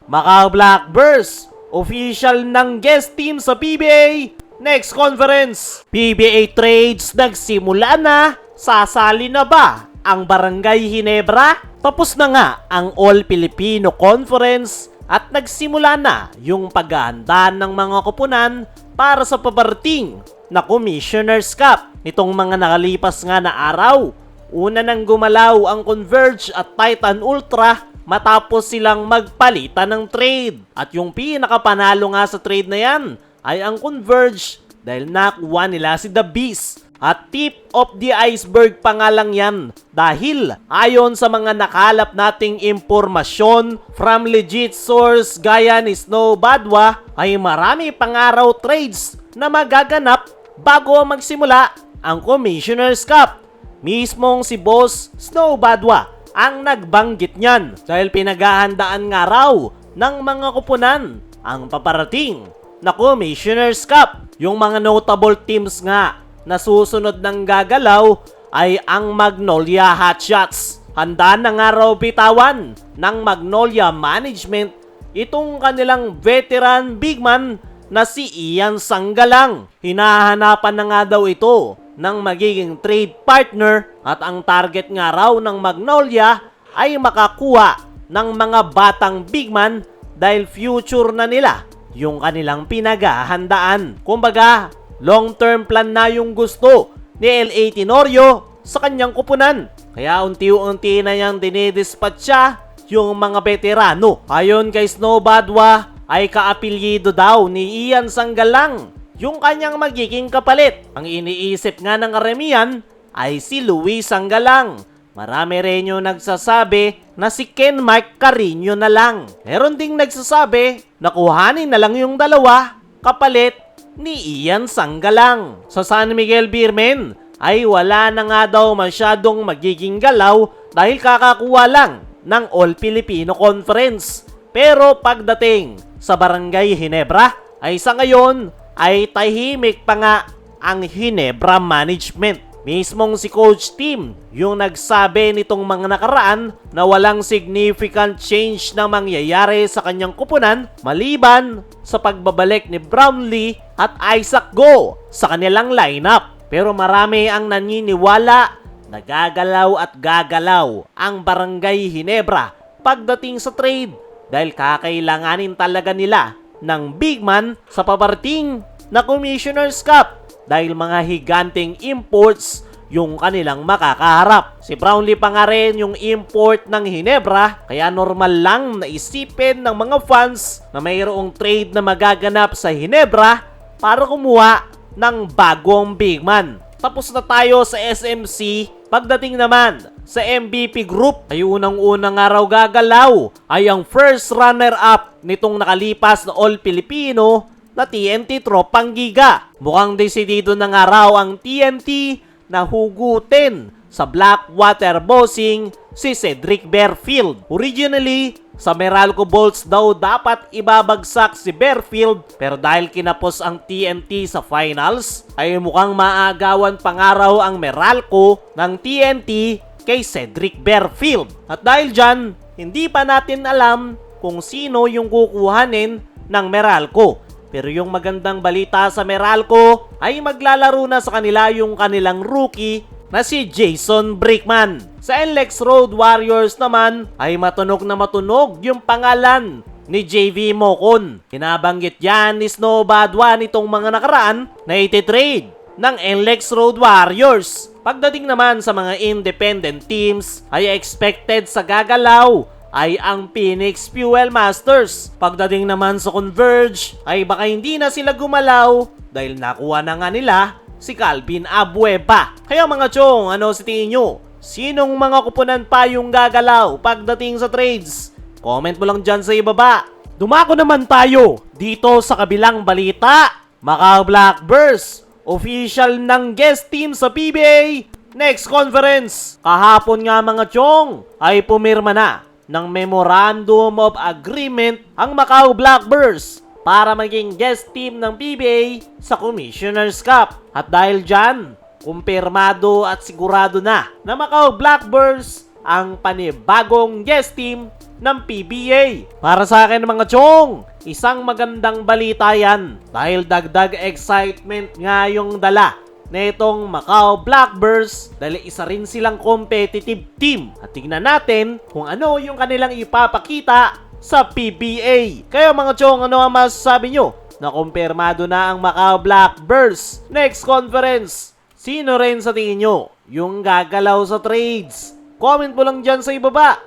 Macau Blackbirds, official ng guest team sa PBA next conference. PBA trades nagsimula na, sasali na ba ang Barangay Ginebra? Tapos na nga ang All-Filipino Conference at nagsimula na yung paghahanda ng mga koponan para sa paparating na Commissioner's Cup. Nitong mga nakalipas nga na araw, una nang gumalaw ang Converge at Titan Ultra matapos silang magpalitan ng trade. At yung pinakapanalo nga sa trade na yan ay ang Converge dahil nakuha nila si The Beast. At tip of the iceberg pa nga lang yan dahil ayon sa mga nakalap nating impormasyon from legit source gaya ni Snow Badwa ay marami pang-araw trades na magaganap bago magsimula ang Commissioner's Cup. Mismong si Boss Snow Badwa ang nagbanggit niyan dahil pinaghahandaan nga raw ng mga koponan ang paparating na Commissioner's Cup. Yung mga notable teams nga na susunod ng gagalaw ay ang Magnolia Hotshots. Handa na nga raw bitawan ng Magnolia Management itong kanilang veteran bigman na si Ian Sanggalang. Hinahanapan na nga daw ito ng magiging trade partner at ang target nga raw ng Magnolia ay makakuha ng mga batang bigman dahil future na nila yung kanilang pinaghahandaan. Kumbaga, long-term plan na yung gusto ni L.A. Tenorio sa kanyang kupunan. Kaya unti-unti na niyang dinidispatcha yung mga veterano. Ayon kay Snow Badwa ay kaapelyido daw ni Ian Sanggalang yung kanyang magiging kapalit. Ang iniisip nga ng karamihan ay si Luis Sanggalang. Marami rin yung nagsasabi na si Ken Mark Carino na lang. Meron ding nagsasabi na kuhanin na lang yung dalawa kapalit ni Ian Sanggalang. Sa San Miguel Beermen ay wala na nga daw masyadong magiging galaw dahil kakakuha lang ng All-Filipino Conference. Pero pagdating sa Barangay Ginebra ay sa ngayon ay tahimik pa nga ang Ginebra Management. Mismong si Coach Tim yung nagsabi nitong mga nakaraan na walang significant change na mangyayari sa kanyang kupunan maliban sa pagbabalik ni Brownlee at Isaac Go sa kanilang lineup. Pero marami ang naniniwala na gagalaw at gagalaw ang Barangay Ginebra pagdating sa trade dahil kakailanganin talaga nila ng big man sa paparating na Commissioner's Cup dahil mga higanteng imports yung kanilang makakaharap. Si Brownlee pa nga rin yung import ng Ginebra kaya normal lang na isipin ng mga fans na mayroong trade na magaganap sa Ginebra para kumuha ng bagong big man. Tapos na tayo sa SMC. Pagdating naman sa MVP group ay unang-unang araw gagalaw ay ang first runner-up nitong nakalipas na All-Filipino na TNT Tropang Giga. Mukhang desidido ng araw ang TNT na hugutin sa Blackwater Bossing si Cedric Bearfield. Originally, sa Meralco Bolts daw dapat ibabagsak si Bearfield pero dahil kinapos ang TNT sa finals ay mukhang maagawan pangaraw ang Meralco ng TNT kay Cedric Bearfield. At dahil dyan, hindi pa natin alam kung sino yung kukuhanin ng Meralco. Pero yung magandang balita sa Meralco ay maglalaro na sa kanila yung kanilang rookie na si Jason Brickman. Sa NLEX Road Warriors naman ay matunog na matunog yung pangalan ni JV Mocon. Kinabanggit yan ni Snow Badwa nitong mga nakaraan na ititrade ng NLEX Road Warriors. Pagdating naman sa mga independent teams ay expected sa gagalaw ay ang Phoenix Fuel Masters. Pagdating naman sa Converge ay baka hindi na sila gumalaw dahil nakuha na nga nila si Calvin Abueva. Kaya mga chong, ano sa tingin nyo? Sinong mga kupunan pa yung gagalaw pagdating sa trades? Comment mo lang dyan sa ibaba. Dumako naman tayo dito sa kabilang balita. Macau Blackbirds, official ng guest team sa PBA next conference. Kahapon nga mga chong ay pumirma na ng Memorandum of Agreement ang Macau Blackbirds para maging guest team ng PBA sa Commissioner's Cup. At dahil dyan, kumpirmado at sigurado na Macau Blackbirds ang panibagong guest team ng PBA. Para sa akin mga chong, isang magandang balita yan dahil dagdag excitement nga yung dala netong Macau Blackbirds dahil isa rin silang competitive team. At tingnan natin kung ano yung kanilang ipapakita sa PBA. Kaya mga chong, ano ang masasabi nyo? Na kumpirmado na ang Macau Blackbirds next conference. Sino rin sa tingin nyo yung gagalaw sa trades? Comment mo lang dyan sa ibaba.